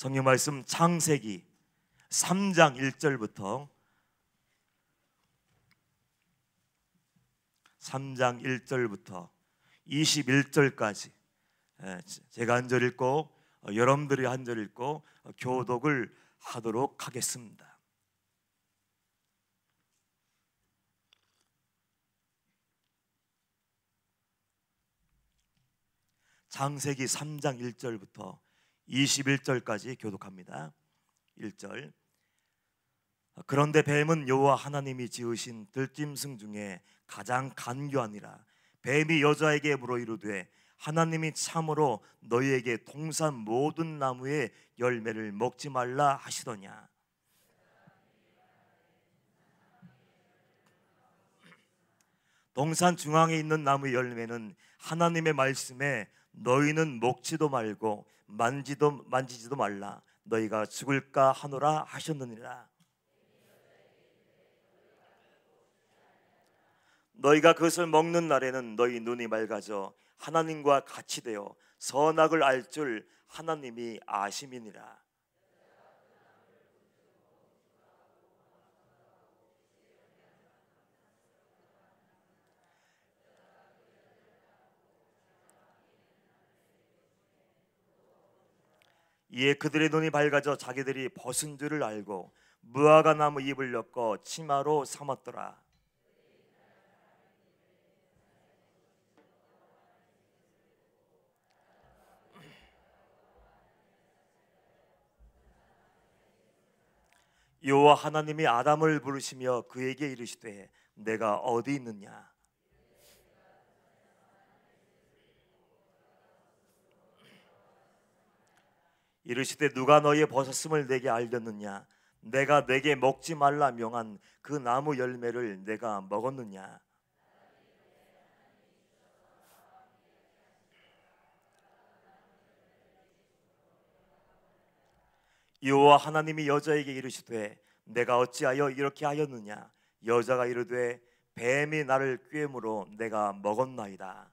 성경 말씀 창세기 3장 1절부터 3장 1절부터 21절까지 제가 한 절 읽고 여러분들이 한 절 읽고 교독을 하도록 하겠습니다. 창세기 3장 1절부터 21절까지 교독합니다. 1절. 그런데 뱀은 여호와 하나님이 지으신 들짐승 중에 가장 간교하니라. 뱀이 여자에게 물어 이르되 하나님이 참으로 너희에게 동산 모든 나무의 열매를 먹지 말라 하시더냐. 동산 중앙에 있는 나무의 열매는 하나님의 말씀에 너희는 먹지도 말고 만지지도 말라 너희가 죽을까 하노라 하셨느니라. 너희가 그것을 먹는 날에는 너희 눈이 맑아져 하나님과 같이 되어 선악을 알 줄 하나님이 아심이니라. 이에 그들의 눈이 밝아져 자기들이 벗은 줄을 알고 무화과 나무 잎을 엮어 치마로 삼았더라. 여호와 하나님이 아담을 부르시며 그에게 이르시되 내가 어디 있느냐. 이르시되 누가 너희의 벗었음을 내게 알렸느냐. 내가 내게 먹지 말라 명한 그 나무 열매를 내가 먹었느냐. 여호와 하나님이 여자에게 이르시되 내가 어찌하여 이렇게 하였느냐. 여자가 이르되 뱀이 나를 꾀므로 내가 먹었나이다.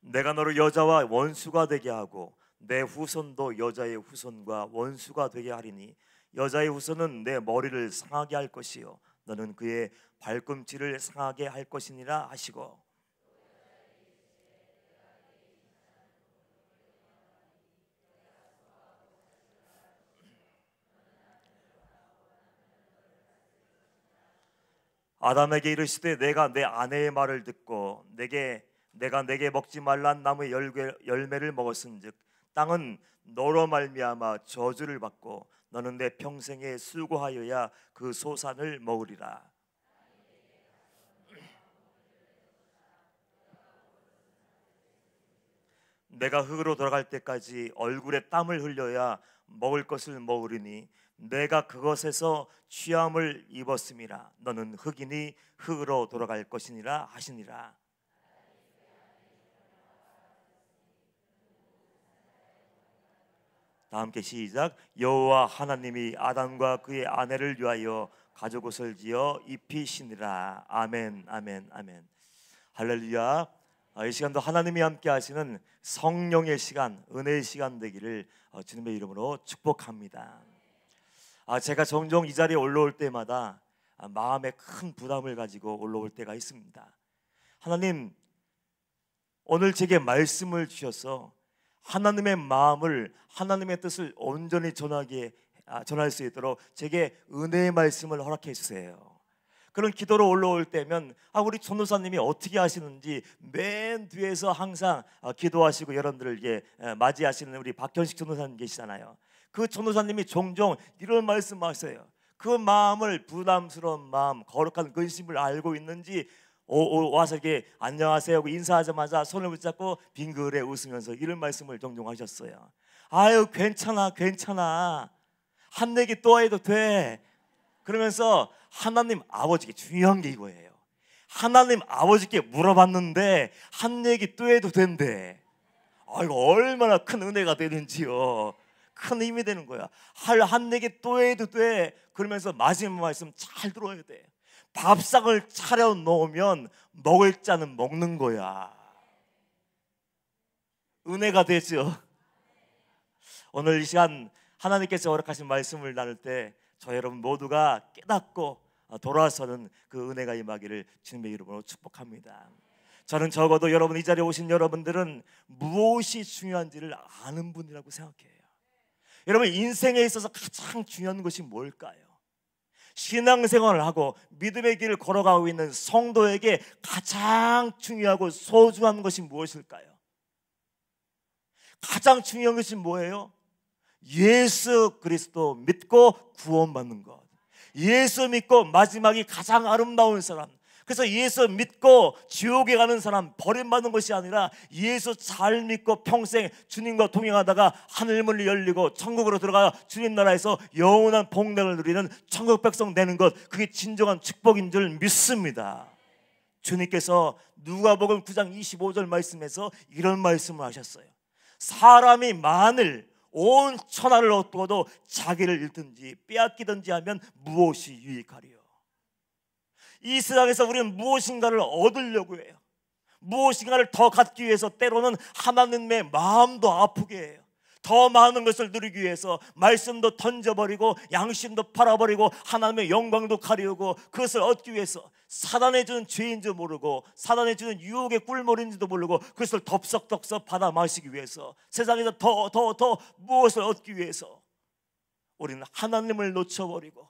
내가 너를 여자와 원수가 되게 하고 내 후손도 여자의 후손과 원수가 되게 하리니 여자의 후손은 내 머리를 상하게 할 것이요 너는 그의 발꿈치를 상하게 할 것이니라 하시고 아담에게 이르시되 내가 내 아내의 말을 듣고 내가 내게 먹지 말란 나무의 열매를 먹었은즉 땅은 너로 말미암아 저주를 받고 너는 내 평생에 수고하여야 그 소산을 먹으리라. 내가 흙으로 돌아갈 때까지 얼굴에 땀을 흘려야 먹을 것을 먹으리니 내가 그것에서 취함을 입었음이라. 너는 흙이니 흙으로 돌아갈 것이니라 하시니라. 다 함께 시작. 여호와 하나님이 아담과 그의 아내를 위하여 가죽옷을 지어 입히시니라. 아멘 아멘 아멘. 할렐루야. 이 시간도 하나님이 함께 하시는 성령의 시간, 은혜의 시간 되기를 주님의 이름으로 축복합니다. 제가 종종 이 자리에 올라올 때마다 마음에 큰 부담을 가지고 올라올 때가 있습니다. 하나님, 오늘 제게 말씀을 주셔서 하나님의 마음을, 하나님의 뜻을 온전히 전할 수 있도록 제게 은혜의 말씀을 허락해 주세요. 그런 기도로 올라올 때면 우리 전도사님이 어떻게 하시는지 맨 뒤에서 항상 기도하시고 여러분들에게 맞이하시는 우리 박현식 전도사님 계시잖아요. 그 전도사님이 종종 이런 말씀하세요. 그 마음을, 부담스러운 마음, 거룩한 근심을 알고 있는지 와서 이렇게 안녕하세요 하고 인사하자마자 손을 붙잡고 빙그레 웃으면서 이런 말씀을 종종 하셨어요. 아유 괜찮아 한 얘기 또 해도 돼. 그러면서 하나님 아버지께 중요한 게 이거예요. 하나님 아버지께 물어봤는데 한 얘기 또 해도 된대. 이거 얼마나 큰 은혜가 되는지요. 큰 힘이 되는 거야. 한 얘기 또 해도 돼. 그러면서 마지막 말씀 잘 들어야 돼. 밥상을 차려 놓으면 먹을 자는 먹는 거야. 은혜가 되죠. 오늘 이 시간 하나님께서 허락하신 말씀을 나눌 때 저 여러분 모두가 깨닫고 돌아서는 그 은혜가 임하기를 주님의 이름으로 축복합니다. 저는 적어도 여러분, 이 자리에 오신 여러분들은 무엇이 중요한지를 아는 분이라고 생각해요. 여러분, 인생에 있어서 가장 중요한 것이 뭘까요? 신앙생활을 하고 믿음의 길을 걸어가고 있는 성도에게 가장 중요하고 소중한 것이 무엇일까요? 가장 중요한 것이 뭐예요? 예수 그리스도 믿고 구원받는 것. 예수 믿고 마지막이 가장 아름다운 사람. 그래서 예수 믿고 지옥에 가는 사람, 버림받는 것이 아니라 예수 잘 믿고 평생 주님과 동행하다가 하늘문이 열리고 천국으로 들어가 주님 나라에서 영원한 복락을 누리는 천국 백성 되는 것, 그게 진정한 축복인 줄 믿습니다. 주님께서 누가복음 9장 25절 말씀에서 이런 말씀을 하셨어요. 사람이 만일 온 천하를 얻고도 자기를 잃든지 빼앗기든지 하면 무엇이 유익하리요? 이 세상에서 우리는 무엇인가를 얻으려고 해요. 무엇인가를 더 갖기 위해서 때로는 하나님의 마음도 아프게 해요. 더 많은 것을 누리기 위해서 말씀도 던져버리고 양심도 팔아버리고 하나님의 영광도 가리우고, 그것을 얻기 위해서 사단이 주는 죄인 줄 모르고 사단이 주는 유혹의 꿀물인지도 모르고 그것을 덥석덥석 받아 마시기 위해서, 세상에서 더 무엇을 얻기 위해서 우리는 하나님을 놓쳐버리고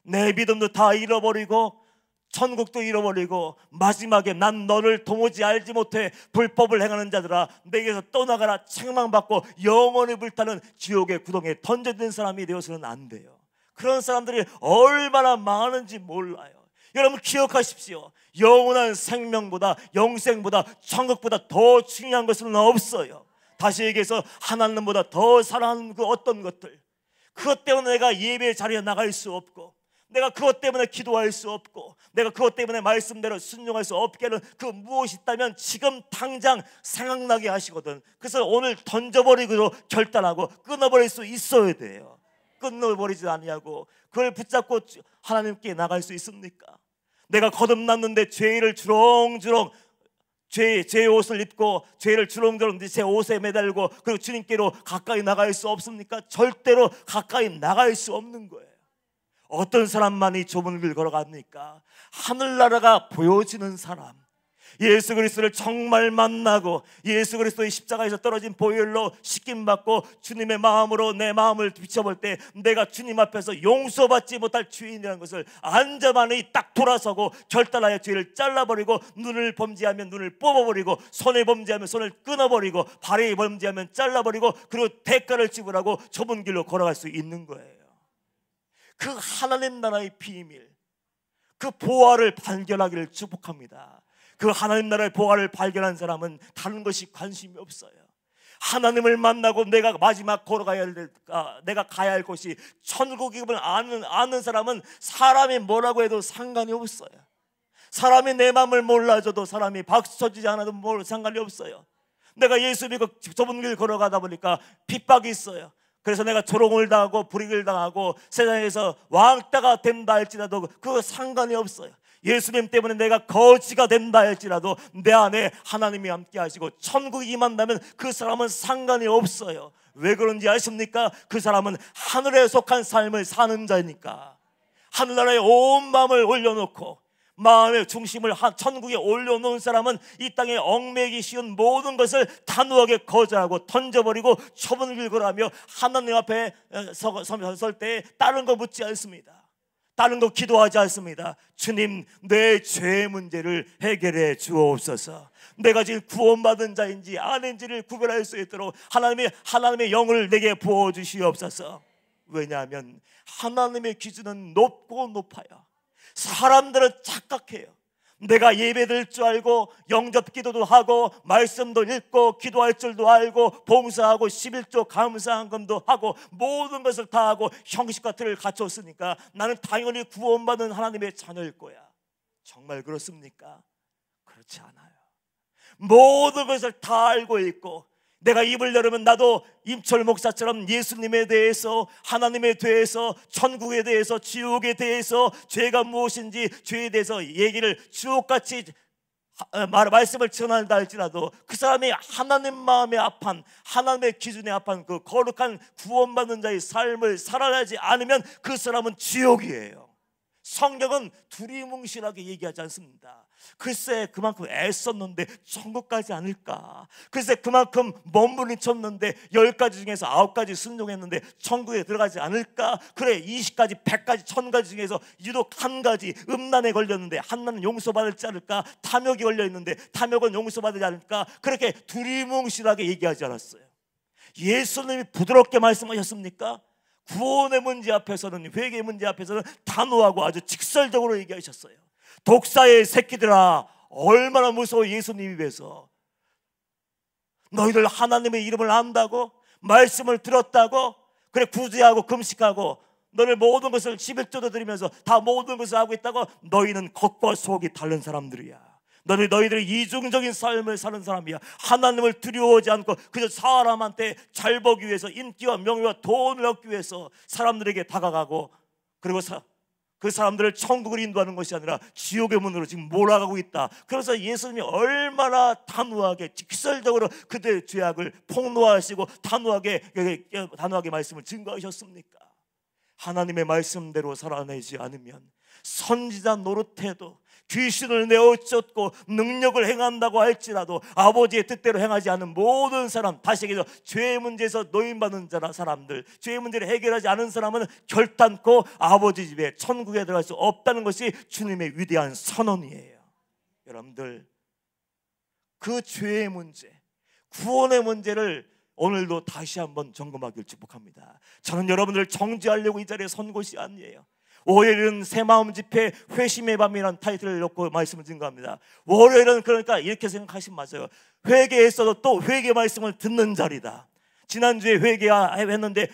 내 믿음도 다 잃어버리고 천국도 잃어버리고 마지막에 난 너를 도무지 알지 못해 불법을 행하는 자들아 내게서 떠나가라 책망받고 영원히 불타는 지옥의 구덩이에 던져진 사람이 되어서는 안 돼요. 그런 사람들이 얼마나 많은지 몰라요. 여러분 기억하십시오. 영원한 생명보다, 영생보다, 천국보다 더 중요한 것은 없어요. 다시 얘기해서 하나님보다 더 사랑하는 그 어떤 것들, 그것 때문에 내가 예배 자리에 나갈 수 없고, 내가 그것 때문에 기도할 수 없고, 내가 그것 때문에 말씀대로 순종할 수 없게 하는 그 무엇이 있다면 지금 당장 생각나게 하시거든. 그래서 오늘 던져버리고 결단하고 끊어버릴 수 있어야 돼요. 끊어버리지 아니하고 그걸 붙잡고 하나님께 나갈 수 있습니까? 내가 거듭났는데 죄를 주렁주렁 죄의 옷을 입고 죄를 주렁주렁 제 옷에 매달고 그리고 주님께로 가까이 나갈 수 없습니까? 절대로 가까이 나갈 수 없는 거예요. 어떤 사람만이 좁은 길 걸어갑니까? 하늘나라가 보여지는 사람, 예수 그리스도를 정말 만나고 예수 그리스도의 십자가에서 떨어진 보혈로 씻김받고 주님의 마음으로 내 마음을 비춰볼 때 내가 주님 앞에서 용서받지 못할 죄인이라는 것을 안전하니 딱 돌아서고 결단하여 죄를 잘라버리고, 눈을 범죄하면 눈을 뽑아버리고, 손에 범죄하면 손을 끊어버리고, 발에 범죄하면 잘라버리고, 그리고 대가를 지불하고 좁은 길로 걸어갈 수 있는 거예요. 그 하나님 나라의 비밀, 그 보화를 발견하기를 축복합니다. 그 하나님 나라의 보화를 발견한 사람은 다른 것이 관심이 없어요. 하나님을 만나고 내가 마지막 걸어가야 할, 내가 가야 할 곳이 천국임을 아는 사람은 사람이 뭐라고 해도 상관이 없어요. 사람이 내 마음을 몰라줘도, 사람이 박수 쳐주지 않아도 상관이 없어요. 내가 예수 믿고 좁은 길 걸어가다 보니까 핍박이 있어요. 그래서 내가 조롱을 당하고 불이익을 당하고 세상에서 왕따가 된다 할지라도 그거 상관이 없어요. 예수님 때문에 내가 거지가 된다 할지라도 내 안에 하나님이 함께 하시고 천국이 임한다면 그 사람은 상관이 없어요. 왜 그런지 아십니까? 그 사람은 하늘에 속한 삶을 사는 자니까. 하늘나라에 온 마음을 올려놓고 마음의 중심을 천국에 올려놓은 사람은 이 땅에 얽매이기 쉬운 모든 것을 단호하게 거절하고 던져버리고 좁은 길 걸어가며 하나님 앞에 설 때 다른 거 묻지 않습니다. 다른 거 기도하지 않습니다. 주님, 내 죄의 문제를 해결해 주옵소서. 내가 지금 구원받은 자인지 아닌지를 구별할 수 있도록 하나님의 영을 내게 부어주시옵소서. 왜냐하면 하나님의 기준은 높고 높아요. 사람들은 착각해요. 내가 예배드릴 줄 알고 영접 기도도 하고 말씀도 읽고 기도할 줄도 알고 봉사하고 11조 감사한금도 하고 모든 것을 다 하고 형식과 틀을 갖췄으니까 나는 당연히 구원받은 하나님의 자녀일 거야. 정말 그렇습니까? 그렇지 않아요. 모든 것을 다 알고 있고 내가 입을 열으면 나도 임철 목사처럼 예수님에 대해서, 하나님에 대해서, 천국에 대해서, 지옥에 대해서, 죄가 무엇인지 죄에 대해서 얘기를 주옥같이 말씀을 전한다 할지라도 그 사람이 하나님 마음에 합한, 하나님의 기준에 합한 그 거룩한 구원받는 자의 삶을 살아가지 않으면 그 사람은 지옥이에요. 성경은 두리뭉실하게 얘기하지 않습니다. 글쎄 그만큼 애썼는데 천국 가지 않을까? 글쎄 그만큼 몸부림쳤는데 10가지 중에서 9가지 순종했는데 천국에 들어가지 않을까? 그래 20가지 100가지 1000가지 중에서 유독 한 가지 음란에 걸렸는데 한나는 용서받을지 않을까? 탐욕이 걸려있는데 탐욕은 용서받지 않을까? 그렇게 두리뭉실하게 얘기하지 않았어요. 예수님이 부드럽게 말씀하셨습니까? 구원의 문제 앞에서는, 회개의 문제 앞에서는 단호하고 아주 직설적으로 얘기하셨어요. 독사의 새끼들아, 얼마나 무서워. 예수님 입에서 너희들 하나님의 이름을 안다고, 말씀을 들었다고, 그래 구제하고 금식하고 너를 모든 것을 11조도 드리면서 다 모든 것을 하고 있다고, 너희는 겉과 속이 다른 사람들이야. 너희들이 이중적인 삶을 사는 사람이야. 하나님을 두려워하지 않고 그저 사람한테 잘 보기 위해서, 인기와 명예와 돈을 얻기 위해서 사람들에게 다가가고, 그리고 그 사람들을 천국을 인도하는 것이 아니라 지옥의 문으로 지금 몰아가고 있다. 그래서 예수님이 얼마나 단호하게 직설적으로 그들의 죄악을 폭로하시고 단호하게 말씀을 증거하셨습니까? 하나님의 말씀대로 살아내지 않으면 선지자 노릇해도, 귀신을 내어 쫓고 능력을 행한다고 할지라도 아버지의 뜻대로 행하지 않은 모든 사람, 다시 얘기해서 죄의 문제에서 노인받는 사람들, 죄의 문제를 해결하지 않은 사람은 결단코 아버지 집에, 천국에 들어갈 수 없다는 것이 주님의 위대한 선언이에요. 여러분들, 그 죄의 문제, 구원의 문제를 오늘도 다시 한번 점검하기를 축복합니다. 저는 여러분들을 정죄하려고 이 자리에 선 것이 아니에요. 월요일은 새마음 집회 회심의 밤이라는 타이틀을 놓고 말씀을 증거합니다. 월요일은 그러니까 이렇게 생각하시면 맞아요. 회개했어도 또 회개 말씀을 듣는 자리다. 지난주에 회개했는데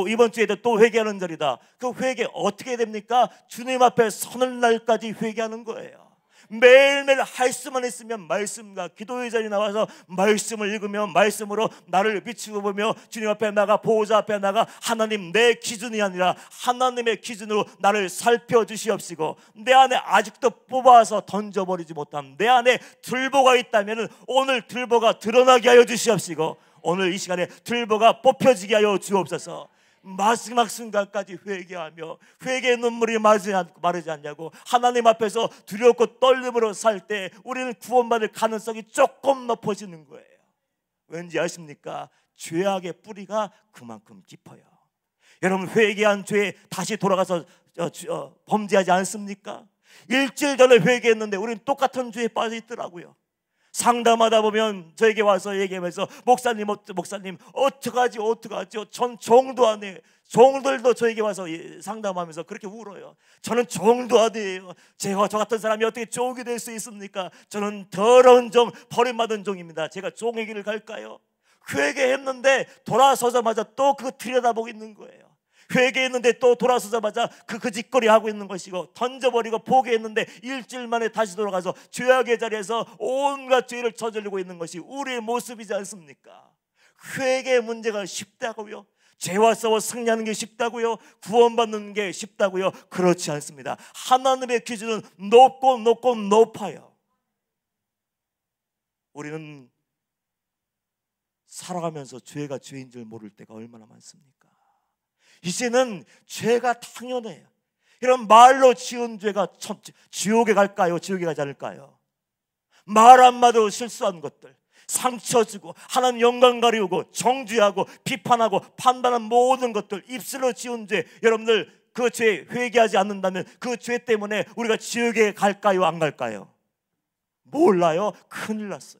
이번 주에도 또 회개하는 자리다. 그 회개 어떻게 됩니까? 주님 앞에 서는 날까지 회개하는 거예요. 매일매일 할 수만 있으면 말씀과 기도의 자리에 나와서 말씀을 읽으며 말씀으로 나를 비추고 보며 주님 앞에 나가, 보호자 앞에 나가, 하나님 내 기준이 아니라 하나님의 기준으로 나를 살펴주시옵시고, 내 안에 아직도 뽑아서 던져버리지 못한 내 안에 들보가 있다면 오늘 들보가 드러나게 하여 주시옵시고, 오늘 이 시간에 들보가 뽑혀지게 하여 주옵소서. 마지막 순간까지 회개하며 회개의 눈물이 마르지 않냐고, 하나님 앞에서 두렵고 떨림으로 살 때 우리는 구원받을 가능성이 조금 높아지는 거예요. 왠지 아십니까? 죄악의 뿌리가 그만큼 깊어요. 여러분, 회개한 죄에 다시 돌아가서 범죄하지 않습니까? 일주일 전에 회개했는데 우리는 똑같은 죄에 빠져 있더라고요. 상담하다 보면 저에게 와서 얘기하면서 목사님 어떡하지요? 전 종도 안 해요. 종들도 저에게 와서 상담하면서 그렇게 울어요. 저는 종도 아니에요. 제가 저 같은 사람이 어떻게 종이 될 수 있습니까? 저는 더러운 종, 버림받은 종입니다. 제가 종의 길을 갈까요? 회개했는데 돌아서자마자 또 그거 들여다보고 있는 거예요. 회개했는데 또 돌아서자마자 그 짓거리 하고 있는 것이고, 던져버리고 포기했는데 일주일 만에 다시 돌아가서 죄악의 자리에서 온갖 죄를 저지르고 있는 것이 우리의 모습이지 않습니까? 회개의 문제가 쉽다고요? 죄와 싸워 승리하는 게 쉽다고요? 구원받는 게 쉽다고요? 그렇지 않습니다. 하나님의 기준은 높고 높아요. 우리는 살아가면서 죄가 죄인 줄 모를 때가 얼마나 많습니까? 이제는 죄가 당연해요. 이런 말로 지은 죄가 지옥에 갈까요? 지옥에 가지 않을까요? 말 한마디로 실수한 것들, 상처 주고 하나님 영광 가리우고 정죄하고 비판하고 판단한 모든 것들, 입술로 지은 죄, 여러분들 그 죄 회개하지 않는다면 그 죄 때문에 우리가 지옥에 갈까요? 안 갈까요? 몰라요. 큰일 났어요.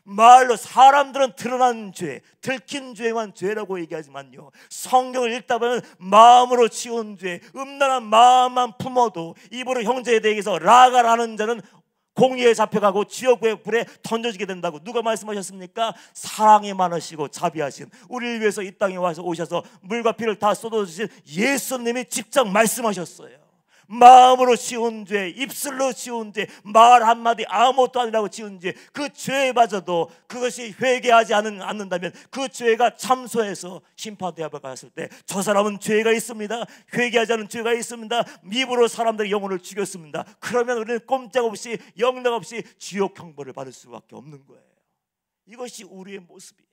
말로 사람들은 드러난 죄, 들킨 죄만 죄라고 얘기하지만요, 성경을 읽다 보면 마음으로 지은 죄, 음란한 마음만 품어도 입으로 형제에 대해서 라가라는 자는 공의에 잡혀가고 지옥의 불에 던져지게 된다고 누가 말씀하셨습니까? 사랑이 많으시고 자비하신, 우리를 위해서 이 땅에 와서 오셔서 물과 피를 다 쏟아주신 예수님이 직접 말씀하셨어요. 마음으로 지은 죄, 입술로 지은 죄, 말 한마디 아무것도 아니라고 지은 죄, 그 죄마저도 그것이 회개하지 않는다면 그 죄가 참소해서 심판대 앞에 갔을 때 저 사람은 죄가 있습니다, 회개하지 않은 죄가 있습니다, 입으로 사람들의 영혼을 죽였습니다. 그러면 우리는 꼼짝없이 영락 없이 지옥 형벌을 받을 수밖에 없는 거예요. 이것이 우리의 모습이에요.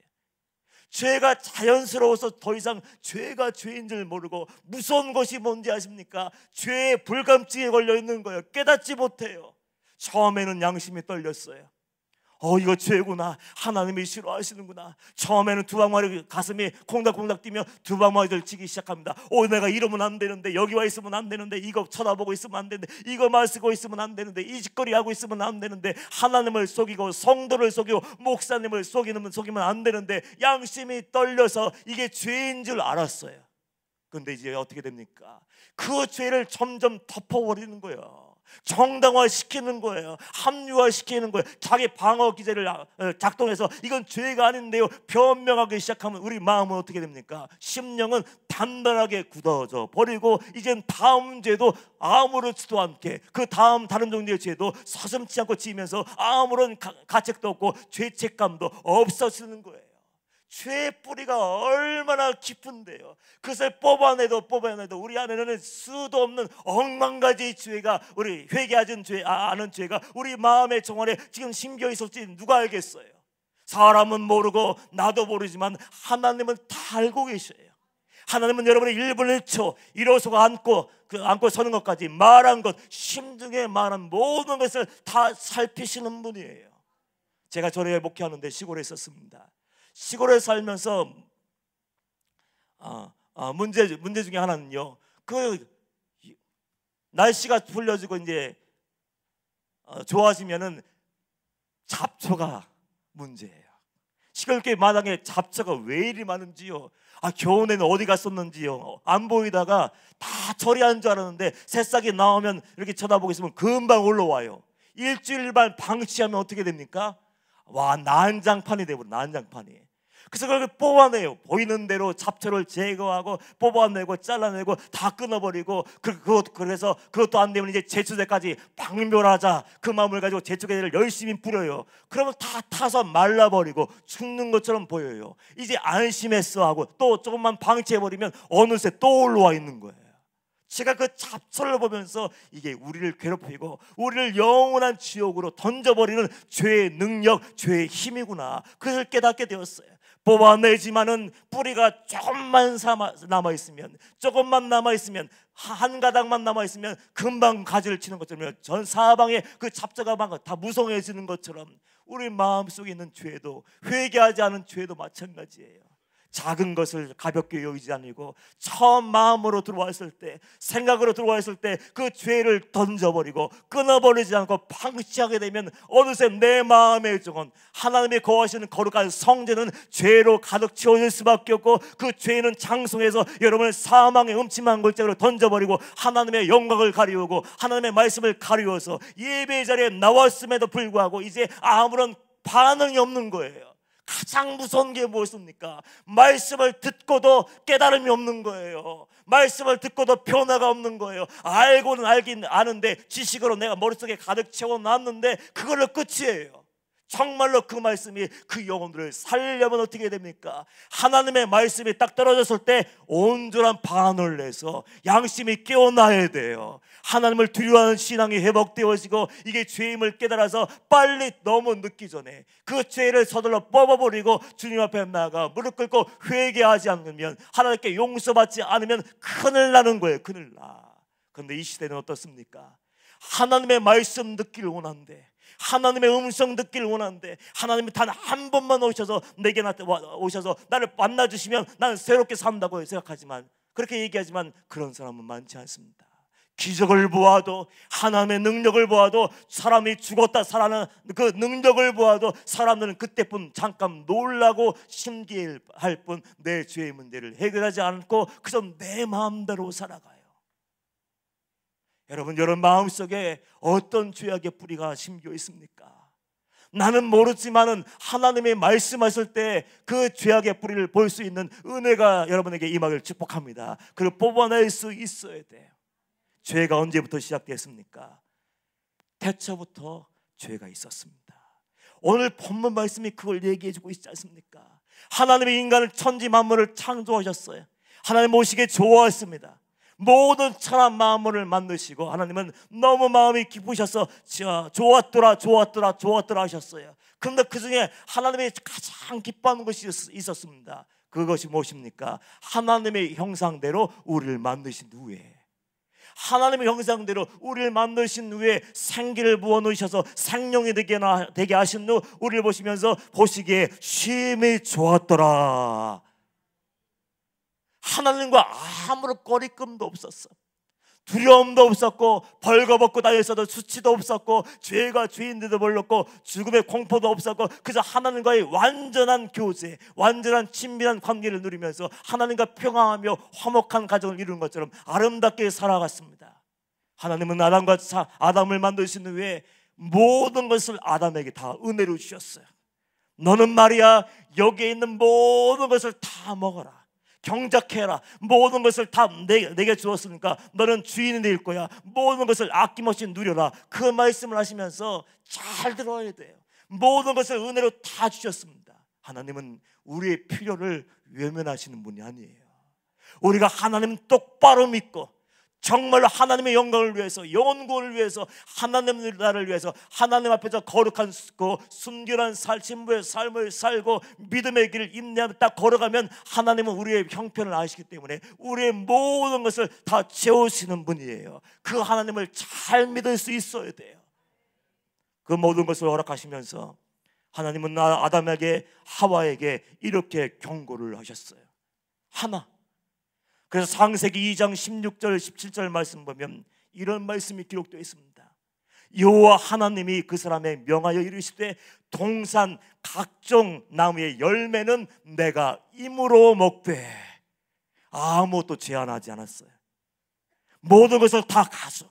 죄가 자연스러워서 더 이상 죄가 죄인 줄 모르고, 무서운 것이 뭔지 아십니까? 죄의 불감증에 걸려 있는 거예요. 깨닫지 못해요. 처음에는 양심이 떨렸어요. 이거 죄구나, 하나님이 싫어하시는구나. 처음에는 두방마리 가슴이 콩닥콩닥 뛰며 두방마리를 치기 시작합니다. 내가 이러면 안 되는데, 여기 와 있으면 안 되는데, 이거 쳐다보고 있으면 안 되는데, 이거 말 쓰고 있으면 안 되는데, 이 짓거리 하고 있으면 안 되는데, 하나님을 속이고 성도를 속이고 목사님을 속이면 안 되는데, 양심이 떨려서 이게 죄인 줄 알았어요. 그런데 이제 어떻게 됩니까? 그 죄를 점점 덮어버리는 거예요. 정당화시키는 거예요. 합리화시키는 거예요. 자기 방어 기제를 작동해서 이건 죄가 아닌데요 변명하기 시작하면 우리 마음은 어떻게 됩니까? 심령은 단단하게 굳어져 버리고, 이젠 다음 죄도 아무렇지도 않게, 그 다음 다른 종류의 죄도 서슴지 않고 지으면서 아무런 가책도 없고 죄책감도 없어지는 거예요. 죄의 뿌리가 얼마나 깊은데요. 그것을 뽑아내도 우리 안에는 수도 없는 억만가지 죄가, 우리 회개하지 않은 죄가 우리 마음의 정원에 지금 심겨 있을지 누가 알겠어요? 사람은 모르고 나도 모르지만 하나님은 다 알고 계셔요. 하나님은 여러분의 1분 1초 일어서고 앉고 서는 것까지, 말한 것, 심중에 말한 모든 것을 다 살피시는 분이에요. 제가 전에 목회하는데 시골에 있었습니다. 시골에 살면서 문제 중에 하나는요, 그 날씨가 풀려지고 이제 좋아지면은 잡초가 문제예요. 시골길 마당에 잡초가 왜 이리 많은지요. 겨우내는 어디 갔었는지요. 안 보이다가 다 처리한 줄 알았는데 새싹이 나오면 이렇게 쳐다보고 있으면 금방 올라와요. 일주일만 방치하면 어떻게 됩니까? 난장판이 되버려. 난장판이. 그래서 그걸 뽑아내요. 보이는 대로 잡초를 제거하고 뽑아내고 잘라내고 다 끊어버리고, 그래서 그것도 안 되면 이제 제초제까지 박멸하자, 그 마음을 가지고 제초제를 열심히 뿌려요. 그러면 다 타서 말라버리고 죽는 것처럼 보여요. 이제 안심했어 하고 또 조금만 방치해버리면 어느새 또 올라와 있는 거예요. 제가 그 잡초를 보면서 이게 우리를 괴롭히고 우리를 영원한 지옥으로 던져버리는 죄의 능력, 죄의 힘이구나, 그걸 깨닫게 되었어요. 뽑아내지만은 뿌리가 조금만 남아있으면, 한 가닥만 남아있으면 금방 가지를 치는 것처럼, 전 사방에 그 잡초가 다 무성해지는 것처럼 우리 마음속에 있는 죄도, 회개하지 않은 죄도 마찬가지예요. 작은 것을 가볍게 여기지 않고 처음 마음으로 들어왔을 때, 생각으로 들어왔을 때 그 죄를 던져버리고 끊어버리지 않고 방치하게 되면 어느새 내 마음의 정원, 하나님이 거하시는 거룩한 성전은 죄로 가득 채워질 수밖에 없고, 그 죄는 장성해서 여러분을 사망의 음침한 골짜기로 던져버리고 하나님의 영광을 가리우고 하나님의 말씀을 가리워서 예배 자리에 나왔음에도 불구하고 이제 아무런 반응이 없는 거예요. 가장 무서운 게 무엇입니까? 말씀을 듣고도 깨달음이 없는 거예요. 말씀을 듣고도 변화가 없는 거예요. 알고는 알긴 아는데 지식으로 내가 머릿속에 가득 채워놨는데 그걸로 끝이에요. 정말로 그 말씀이 그 영혼들을 살려면 어떻게 됩니까? 하나님의 말씀이 딱 떨어졌을 때 온전한 반응을 내서 양심이 깨어나야 돼요. 하나님을 두려워하는 신앙이 회복되어지고, 이게 죄임을 깨달아서 빨리 너무 늦기 전에 그 죄를 서둘러 뽑아버리고 주님 앞에 나아가 무릎 꿇고 회개하지 않으면, 하나님께 용서받지 않으면 큰일 나는 거예요. 큰일 나. 그런데 이 시대는 어떻습니까? 하나님의 말씀 듣기를 원하는데, 하나님의 음성 듣기를 원하는데, 하나님이 단 한 번만 오셔서 내게 오셔서 나를 만나주시면 나는 새롭게 산다고 생각하지만, 그렇게 얘기하지만 그런 사람은 많지 않습니다. 기적을 보아도, 하나님의 능력을 보아도, 사람이 죽었다 살아나는 그 능력을 보아도 사람들은 그때뿐 잠깐 놀라고 신기할 뿐 내 죄의 문제를 해결하지 않고 그저 내 마음대로 살아가요. 여러분 마음속에 어떤 죄악의 뿌리가 심겨 있습니까? 나는 모르지만은 하나님이 말씀하실 때 그 죄악의 뿌리를 볼 수 있는 은혜가 여러분에게 임하기를 축복합니다. 그걸 뽑아낼 수 있어야 돼요. 죄가 언제부터 시작됐습니까? 태초부터 죄가 있었습니다. 오늘 본문 말씀이 그걸 얘기해 주고 있지 않습니까? 하나님이 인간을 천지 만물을 창조하셨어요. 하나님 보시기에 좋아했습니다. 모든 천한 만물을 만드시고 하나님은 너무 마음이 기쁘셔서 좋았더라 좋았더라 좋았더라 하셨어요. 그런데 그 중에 하나님이 가장 기뻐하는 것이 있었습니다. 그것이 무엇입니까? 하나님의 형상대로 우리를 만드신 후에, 하나님의 형상대로 우리를 만드신 후에 생기를 부어놓으셔서 생명이 되게 하신 후 우리를 보시면서 보시기에 심히 좋았더라. 하나님과 아무런 거리낌도 없었어. 두려움도 없었고 벌거벗고 다녔어도 수치도 없었고 죄가 죄인들도 몰랐고 죽음의 공포도 없었고 그래서 하나님과의 완전한 교제, 완전한 친밀한 관계를 누리면서 하나님과 평화하며 화목한 가정을 이루는 것처럼 아름답게 살아갔습니다. 하나님은 아담을 만드신 후에 모든 것을 아담에게 다 은혜로 주셨어요. 너는 말이야 여기에 있는 모든 것을 다 먹어라, 경작해라. 모든 것을 다 내게 주었으니까 너는 주인이 될 거야. 모든 것을 아낌없이 누려라. 그 말씀을 하시면서 잘 들어야 돼요. 모든 것을 은혜로 다 주셨습니다. 하나님은 우리의 필요를 외면하시는 분이 아니에요. 우리가 하나님 똑바로 믿고 정말로 하나님의 영광을 위해서, 영혼구원을 위해서, 하나님 나라를 위해서 하나님 앞에서 거룩한 순결한 신부의 삶을 살고 믿음의 길을 인내하며 딱 걸어가면 하나님은 우리의 형편을 아시기 때문에 우리의 모든 것을 다 채우시는 분이에요. 그 하나님을 잘 믿을 수 있어야 돼요. 그 모든 것을 허락하시면서 하나님은 아담에게 하와에게 이렇게 경고를 하셨어요. 하나, 그래서 창세기 2장 16절 17절 말씀 보면 이런 말씀이 기록되어 있습니다. 여호와 하나님이 그 사람에 명하여 이르시되 동산 각종 나무의 열매는 내가 임으로 먹되, 아무것도 제한하지 않았어요. 모든 것을 다 가져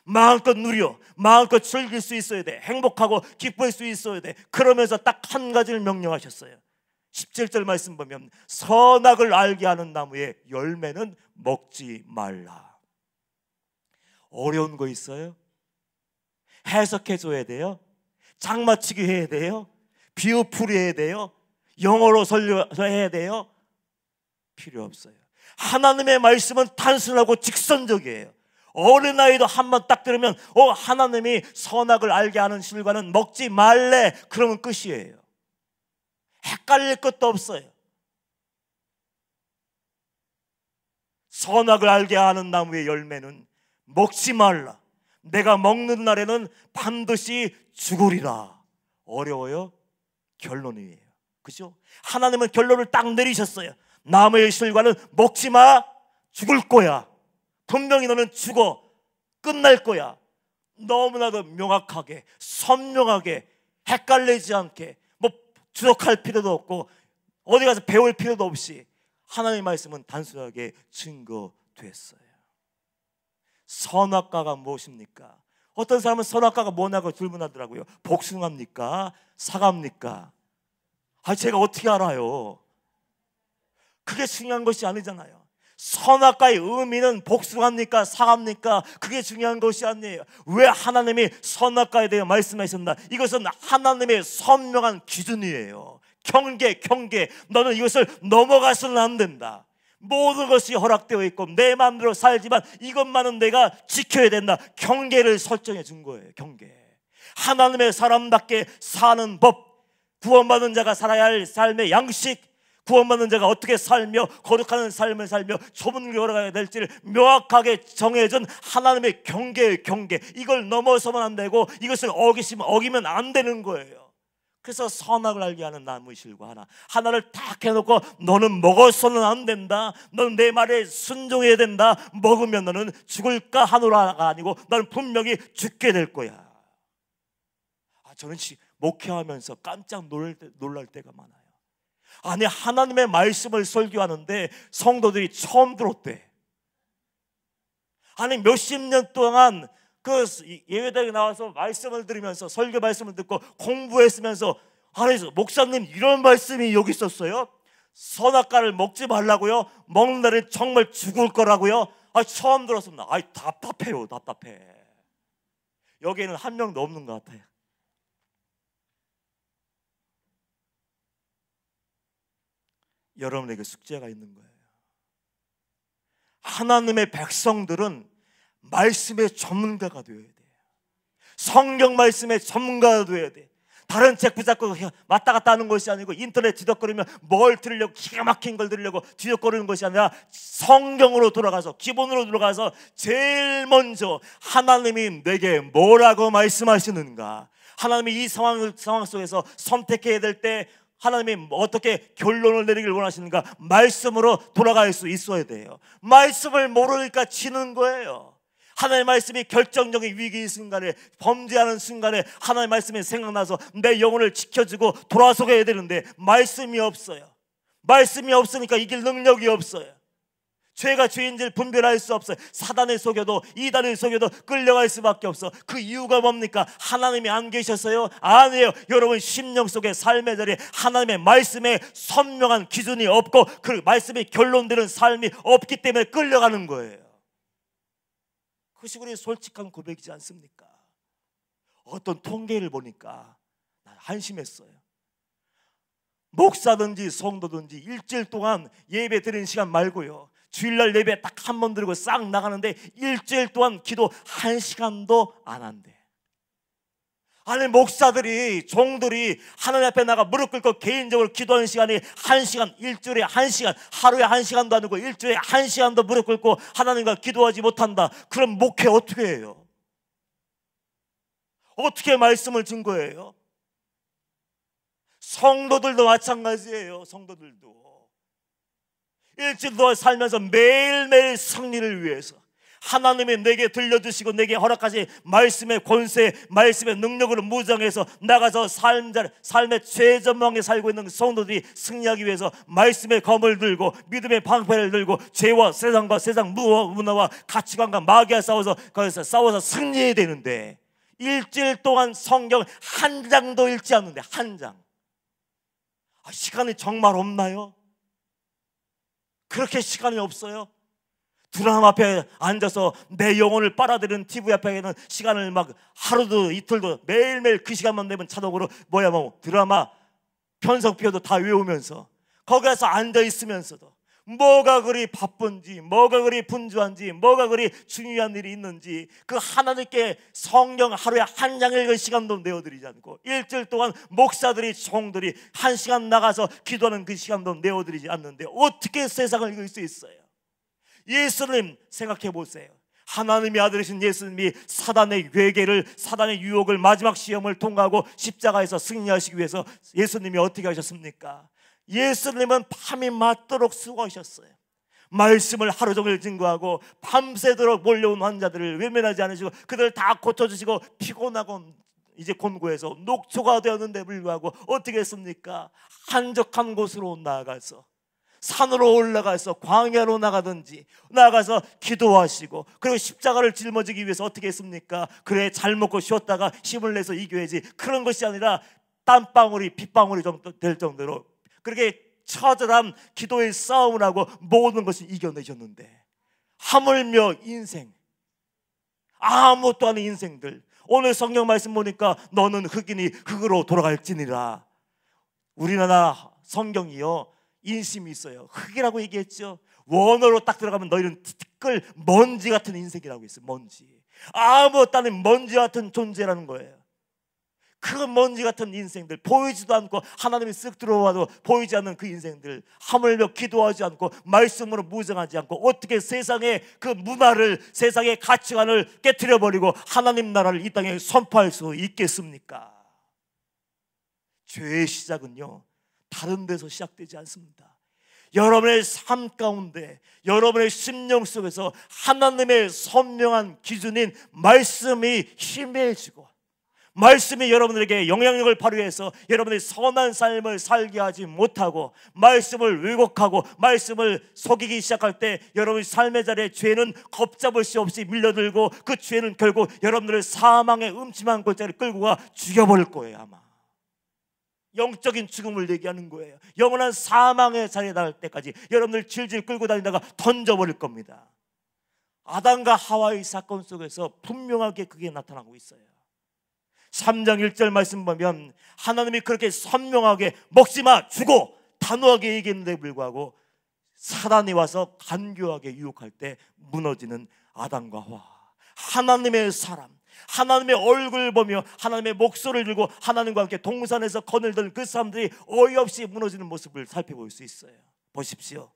마음껏 누려 마음껏 즐길 수 있어야 돼. 행복하고 기쁠 수 있어야 돼. 그러면서 딱 한 가지를 명령하셨어요. 17절 말씀 보면 선악을 알게 하는 나무의 열매는 먹지 말라. 어려운 거 있어요? 해석해 줘야 돼요? 장마치기 해야 돼요? 비유풀이 해야 돼요? 영어로 설교해야 돼요? 필요 없어요. 하나님의 말씀은 단순하고 직선적이에요. 어린아이도 한번 딱 들으면 하나님이 선악을 알게 하는 실과는 먹지 말래, 그러면 끝이에요. 헷갈릴 것도 없어요. 선악을 알게 하는 나무의 열매는 먹지 말라. 내가 먹는 날에는 반드시 죽으리라. 어려워요? 결론이에요. 그죠? 하나님은 결론을 딱 내리셨어요. 나무의 실과는 먹지 마, 죽을 거야. 분명히 너는 죽어, 끝날 거야. 너무나도 명확하게, 선명하게, 헷갈리지 않게, 주석할 필요도 없고 어디 가서 배울 필요도 없이 하나님의 말씀은 단순하게 증거됐어요. 선악과가 무엇입니까? 어떤 사람은 선악과가 뭐냐고 질문하더라고요. 복숭아입니까? 사과입니까? 제가 어떻게 알아요? 그게 중요한 것이 아니잖아요. 선악과의 의미는 복숭아입니까? 사과입니까? 그게 중요한 것이 아니에요. 왜 하나님이 선악과에 대해 말씀하셨나? 이것은 하나님의 선명한 기준이에요. 경계. 너는 이것을 넘어가서는 안 된다. 모든 것이 허락되어 있고 내 마음대로 살지만 이것만은 내가 지켜야 된다. 경계를 설정해 준 거예요. 경계. 하나님의 사람답게 사는 법, 구원받은 자가 살아야 할 삶의 양식, 구원받는 자가 어떻게 살며 거룩한 삶을 살며 좁은 길을 걸어가야 될지를 명확하게 정해준 하나님의 경계. 이걸 넘어서면 안 되고 이것을 어기면 안 되는 거예요. 그래서 선악을 알게 하는 나무의 실과 하나를 딱 해놓고 너는 먹어서는 안 된다. 너는 내 말에 순종해야 된다. 먹으면 너는 죽을까 하노라가 아니고 너는 분명히 죽게 될 거야. 저는 목회하면서 깜짝 놀랄 때가 많아요. 아니, 하나님의 말씀을 설교하는데 성도들이 처음 들었대. 아니, 몇십 년 동안 그 예배당에 나와서 말씀을 들으면서 설교 말씀을 듣고 공부했으면서 아니, 목사님 이런 말씀이 여기 있었어요? 선악과를 먹지 말라고요? 먹는 날에 정말 죽을 거라고요? 처음 들었습니다. 답답해요. 답답해. 여기에는 한 명도 없는 것 같아요. 여러분에게 숙제가 있는 거예요. 하나님의 백성들은 말씀의 전문가가 되어야 돼요. 성경 말씀의 전문가가 되어야 돼. 다른 책 붙잡고 왔다 갔다 하는 것이 아니고 인터넷 뒤적거리면 뭘 들으려고 기가 막힌 걸 들으려고 뒤적거리는 것이 아니라 성경으로 돌아가서 기본으로 들어가서 제일 먼저 하나님이 내게 뭐라고 말씀하시는가, 하나님이 이 상황 속에서 선택해야 될 때 하나님이 어떻게 결론을 내리길 원하시는가 말씀으로 돌아갈 수 있어야 돼요. 말씀을 모르니까 지는 거예요. 하나님의 말씀이 결정적인 위기의 순간에, 범죄하는 순간에 하나님의 말씀이 생각나서 내 영혼을 지켜주고 돌아서게 해야 되는데 말씀이 없어요. 말씀이 없으니까 이길 능력이 없어요. 죄가 죄인지를 분별할 수 없어요. 사단을 속여도 이단을 속여도 끌려갈 수밖에 없어. 그 이유가 뭡니까? 하나님이 안 계셔서요? 아니에요. 여러분 심령 속에 삶의 자리에 하나님의 말씀에 선명한 기준이 없고 그 말씀이 결론되는 삶이 없기 때문에 끌려가는 거예요. 그것이 우리의 솔직한 고백이지 않습니까? 어떤 통계를 보니까 난 한심했어요. 목사든지 성도든지 일주일 동안 예배 드리는 시간 말고요, 주일날 예배 딱 한 번 드리고 싹 나가는데 일주일 동안 기도 1시간도 안 한대. 아니 목사들이, 종들이 하나님 앞에 나가 무릎 꿇고 개인적으로 기도하는 시간이 1시간, 일주일에 1시간, 하루에 1시간도 아니고 일주일에 1시간도 무릎 꿇고 하나님과 기도하지 못한다. 그럼 목회 어떻게 해요? 어떻게 말씀을 증거해요? 성도들도 마찬가지예요. 성도들도 일주일 동안 살면서 매일매일 승리를 위해서 하나님이 내게 들려주시고 내게 허락하신 말씀의 권세, 말씀의 능력으로 무장해서 나가서 삶의 최전방에 살고 있는 성도들이 승리하기 위해서 말씀의 검을 들고 믿음의 방패를 들고 죄와 세상과 세상 문화와 가치관과 마귀와 거기서 싸워서 승리해야 되는데 일주일 동안 성경 한 장도 읽지 않는데 한 장. 시간이 정말 없나요? 그렇게 시간이 없어요? 드라마 앞에 앉아서 내 영혼을 빨아들이는 TV 앞에는 시간을 막 하루도 이틀도 매일매일 그 시간만 되면 자동으로 드라마 편성표도 다 외우면서 거기 가서 앉아 있으면서도 뭐가 그리 바쁜지, 뭐가 그리 분주한지, 뭐가 그리 중요한 일이 있는지 그 하나님께 성경 하루에 한 장 읽을 시간도 내어드리지 않고 일주일 동안 목사들이, 종들이 1시간 나가서 기도하는 그 시간도 내어드리지 않는데 어떻게 세상을 읽을 수 있어요? 예수님 생각해 보세요. 하나님의 아들이신 예수님이 사단의 괴계를, 사단의 유혹을, 마지막 시험을 통과하고 십자가에서 승리하시기 위해서 예수님이 어떻게 하셨습니까? 예수님은 밤이 맞도록 수고하셨어요. 말씀을 하루 종일 증거하고 밤새도록 몰려온 환자들을 외면하지 않으시고 그들을 다 고쳐주시고 피곤하고 이제 곤고해서 녹초가 되었는데 불구하고 어떻게 했습니까? 한적한 곳으로 나아가서 산으로 올라가서 광야로 나가서 기도하시고 그리고 십자가를 짊어지기 위해서 어떻게 했습니까? 그래 잘 먹고 쉬었다가 힘을 내서 이겨야지, 그런 것이 아니라 땀방울이 빗방울이 될 정도로 그렇게 처절한 기도의 싸움을 하고 모든 것을 이겨내셨는데 하물며 인생, 아무것도 아닌 인생들, 오늘 성경 말씀 보니까 너는 흙이니 흙으로 돌아갈지니라. 우리나라 성경이요 인심이 있어요. 흙이라고 얘기했죠. 원어로 딱 들어가면 너희는 티끌 먼지 같은 인생이라고 했어요. 먼지, 아무것도 아닌 먼지 같은 존재라는 거예요. 그 먼지 같은 인생들, 보이지도 않고 하나님이 쓱 들어와도 보이지 않는 그 인생들, 하물며 기도하지 않고 말씀으로 무장하지 않고 어떻게 세상의 그 문화를, 세상의 가치관을 깨트려버리고 하나님 나라를 이 땅에 선포할 수 있겠습니까? 죄의 시작은요 다른 데서 시작되지 않습니다. 여러분의 삶 가운데, 여러분의 심령 속에서 하나님의 선명한 기준인 말씀이 희미해지고 말씀이 여러분들에게 영향력을 발휘해서 여러분의 선한 삶을 살게 하지 못하고 말씀을 왜곡하고 말씀을 속이기 시작할 때 여러분의 삶의 자리에 죄는 걷잡을 수 없이 밀려들고 그 죄는 결국 여러분들을 사망의 음침한 골짜기를 끌고 가 죽여버릴 거예요. 아마 영적인 죽음을 얘기하는 거예요. 영원한 사망의 자리에 닿을 때까지 여러분들 질질 끌고 다니다가 던져버릴 겁니다. 아담과 하와의 사건 속에서 분명하게 그게 나타나고 있어요. 3장 1절 말씀 보면 하나님이 그렇게 선명하게 먹지마, 죽어 단호하게 얘기했는데 불구하고 사단이 와서 간교하게 유혹할 때 무너지는 아담과 하와, 하나님의 사람, 하나님의 얼굴을 보며 하나님의 목소리를 들고 하나님과 함께 동산에서 건을 든 그 사람들이 어이없이 무너지는 모습을 살펴볼 수 있어요. 보십시오.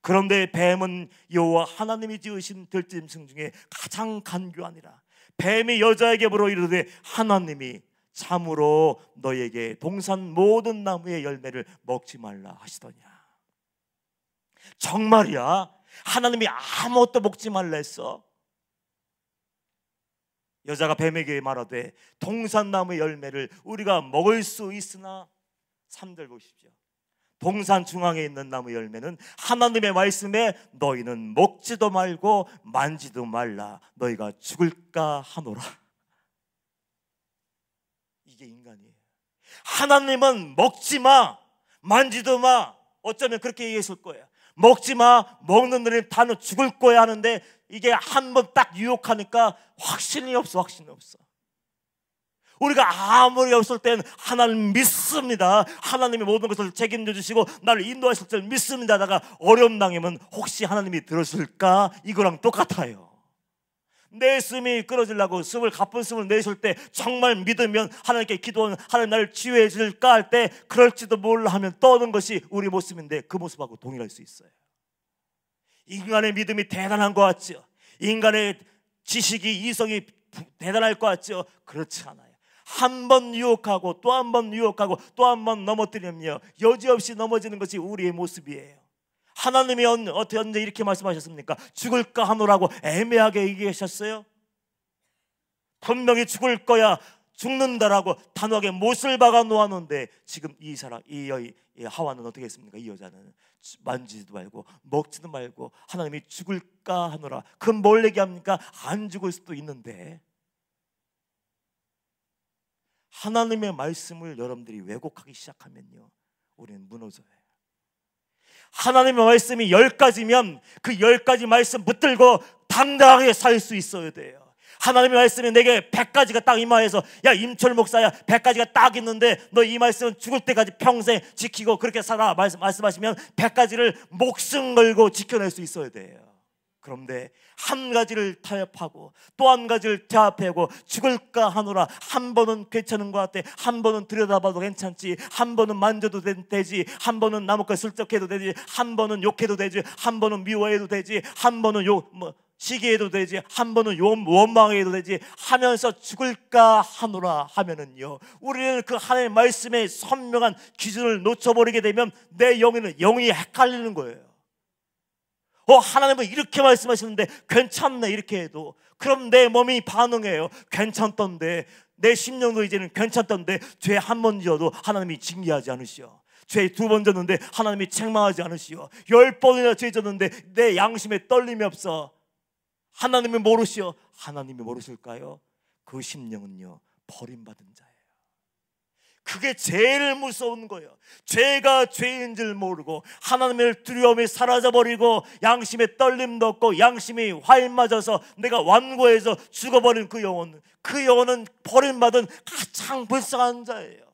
그런데 뱀은 여호와 하나님이 지으신 들짐승 중에 가장 간교하니라. 뱀이 여자에게 물어 이르되 하나님이 참으로 너에게 동산 모든 나무의 열매를 먹지 말라 하시더냐. 정말이야? 하나님이 아무것도 먹지 말라 했어? 여자가 뱀에게 말하되 동산나무의 열매를 우리가 먹을 수 있으나 3절 보십시오. 동산 중앙에 있는 나무 열매는 하나님의 말씀에 너희는 먹지도 말고 만지도 말라 너희가 죽을까 하노라. 이게 인간이에요. 하나님은 먹지마, 만지도 마, 어쩌면 그렇게 얘기했을 거예요. 먹지마, 먹는 너는 다는 죽을 거야 하는데 이게 한 번 딱 유혹하니까 확신이 없어. 우리가 아무리 없을 땐 하나님 믿습니다. 하나님이 모든 것을 책임져 주시고 나를 인도하실 줄 믿습니다. 다가 어려움 당하면 혹시 하나님이 들었을까? 이거랑 똑같아요. 내 숨이 끊어지려고 가쁜 숨을 내쉴 때 정말 믿으면 하나님께 기도하면 하나님 나를 치유해 줄까 할 때 그럴지도 몰라 하면 떠는 것이 우리 모습인데 그 모습하고 동일할 수 있어요. 인간의 믿음이 대단한 것 같죠? 인간의 지식이 이성이 대단할 것 같죠? 그렇지 않아요. 한 번 유혹하고 또 한 번 유혹하고 또 한 번 넘어뜨리면요 여지없이 넘어지는 것이 우리의 모습이에요. 하나님이 언제 이렇게 말씀하셨습니까? 죽을까 하노라고 애매하게 얘기하셨어요? 분명히 죽을 거야, 죽는다라고 단호하게 못을 박아 놓았는데 지금 이 하와는 어떻게 했습니까? 이 여자는 만지지도 말고 먹지도 말고 하나님이 죽을까 하노라. 그럼 뭘 얘기합니까? 안 죽을 수도 있는데. 하나님의 말씀을 여러분들이 왜곡하기 시작하면요 우리는 무너져요. 하나님의 말씀이 10가지면 그 10가지 말씀 붙들고 당당하게 살 수 있어야 돼요. 하나님의 말씀이 내게 100가지가 딱 임하여서 야 임철 목사야 100가지가 딱 있는데 너 이 말씀은 죽을 때까지 평생 지키고 그렇게 살아 말씀하시면 100가지를 목숨 걸고 지켜낼 수 있어야 돼요. 그런데 한 가지를 타협하고 또 한 가지를 제압하고 죽을까 하노라. 한 번은 괜찮은 것 같아. 한 번은 들여다봐도 괜찮지. 한 번은 만져도 되지. 한 번은 나무까지 슬쩍 해도 되지. 한 번은 욕해도 되지. 한 번은 미워해도 되지. 한 번은 시기해도 되지. 한 번은 원망해도 되지 하면서 죽을까 하노라 하면은요 우리는 그 하나님의 말씀의 선명한 기준을 놓쳐버리게 되면 내 영이 헷갈리는 거예요. 하나님은 이렇게 말씀하시는데 괜찮네 이렇게 해도 그럼 내 몸이 반응해요. 괜찮던데 내 심령도 이제는 괜찮던데 죄 한 번 지어도 하나님이 징계하지 않으시오. 죄 2번 졌는데 하나님이 책망하지 않으시오. 10번이나 죄 졌는데 내 양심에 떨림이 없어. 하나님이 모르시오. 하나님이 모르실까요? 그 심령은요 버림받은 자예요. 그게 제일 무서운 거예요. 죄가 죄인 줄 모르고 하나님의 두려움이 사라져버리고 양심에 떨림도 없고 양심이 활맞아서 내가 완고해서 죽어버린 그 영혼은 버림받은 가장 불쌍한 자예요.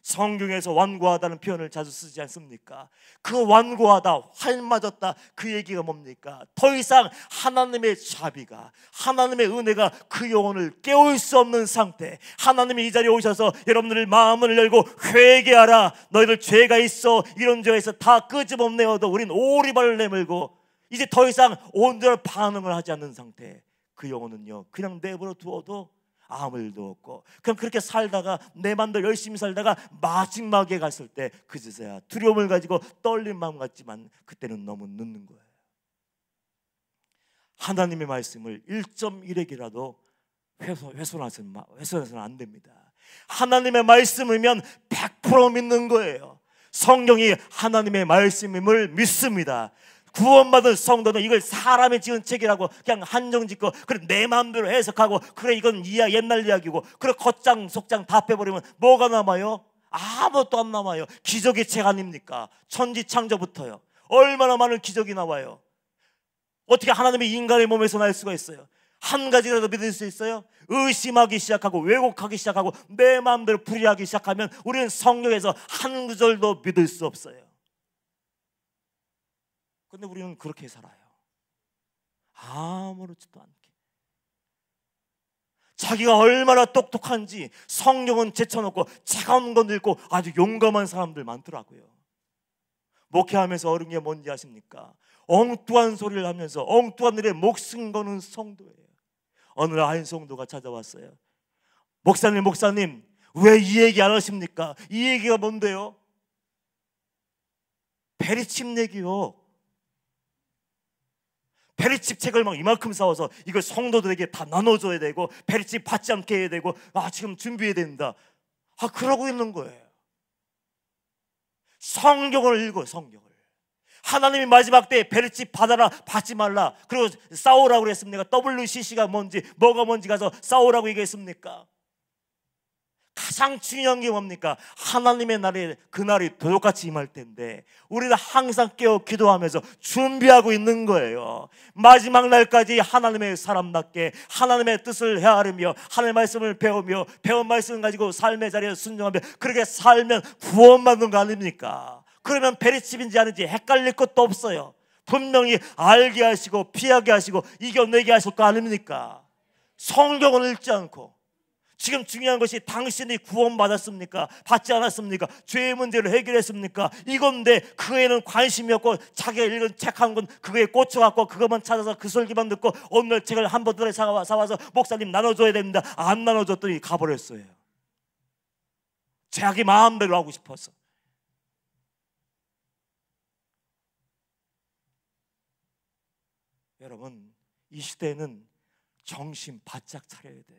성경에서 완고하다는 표현을 자주 쓰지 않습니까? 그 완고하다, 활맞았다 그 얘기가 뭡니까? 더 이상 하나님의 자비가 하나님의 은혜가 그 영혼을 깨울 수 없는 상태. 하나님이 이 자리에 오셔서 여러분들 마음을 열고 회개하라. 너희들 죄가 있어. 이런 죄에서 다 끄집어내어도 우린 오리발을 내밀고 이제 더 이상 온전한 반응을 하지 않는 상태. 그 영혼은요 그냥 내버려 두어도 아무 일도 없고 그럼 그렇게 살다가 내 맘대로 열심히 살다가 마지막에 갔을 때 그제서야 두려움을 가지고 떨린 마음 같지만 그때는 너무 늦는 거예요. 하나님의 말씀을 1.1핵이라도 훼손해서는 안 됩니다. 하나님의 말씀이면 100% 믿는 거예요. 성경이 하나님의 말씀임을 믿습니다. 구원받은 성도는 이걸 사람이 지은 책이라고 그냥 한정짓고 그래 내 마음대로 해석하고 그래 이건 옛날 이야기고 그래 겉장 속장 다 빼버리면 뭐가 남아요? 아무것도 안 남아요. 기적의 책 아닙니까? 천지창조부터요 얼마나 많은 기적이 나와요. 어떻게 하나님이 인간의 몸에서 날 수가 있어요? 한 가지라도 믿을 수 있어요? 의심하기 시작하고 왜곡하기 시작하고 내 마음대로 풀이하기 시작하면 우리는 성경에서 한 구절도 믿을 수 없어요. 근데 우리는 그렇게 살아요. 아무렇지도 않게. 자기가 얼마나 똑똑한지 성경은 제쳐놓고 차가운 건 읽고 아주 용감한 사람들 많더라고요. 목회하면서 어려운 게 뭔지 아십니까? 엉뚱한 소리를 하면서 엉뚱한 일에 목숨 거는 성도예요. 어느 날 한 성도가 찾아왔어요. 목사님 왜 이 얘기 안 하십니까? 이 얘기가 뭔데요? 베리칩 얘기요. 베리칩 책을 막 이만큼 사와서 이걸 성도들에게 다 나눠줘야 되고 베리칩 받지 않게 해야 되고 지금 준비해야 된다. 그러고 있는 거예요. 성경을 읽어. 성경을. 하나님이 마지막 때에 베리칩 받아라 받지 말라 그리고 싸우라고 그랬습니까? WCC가 뭔지 뭐가 뭔지 가서 싸우라고 얘기했습니까? 가장 중요한 게 뭡니까? 하나님의 날이 그날이 도둑같이 임할 텐데 우리는 항상 깨어 기도하면서 준비하고 있는 거예요. 마지막 날까지 하나님의 사람답게 하나님의 뜻을 헤아리며 하나님의 말씀을 배우며 배운 말씀을 가지고 삶의 자리에 순종하며 그렇게 살면 구원받는 거 아닙니까? 그러면 베리칩인지 아닌지 헷갈릴 것도 없어요. 분명히 알게 하시고 피하게 하시고 이겨내게 하실 거 아닙니까? 성경을 읽지 않고. 지금 중요한 것이 당신이 구원받았습니까? 받지 않았습니까? 죄의 문제를 해결했습니까? 이건데 그에는 관심이 없고 자기가 읽은 책 한 권 그거에 꽂혀갖고 그것만 찾아서 그 설교만 듣고 오늘 책을 한 번들에 사와서 목사님 나눠줘야 됩니다. 안 나눠줬더니 가버렸어요. 자기 마음대로 하고 싶어서. 여러분 이 시대에는 정신 바짝 차려야 돼요.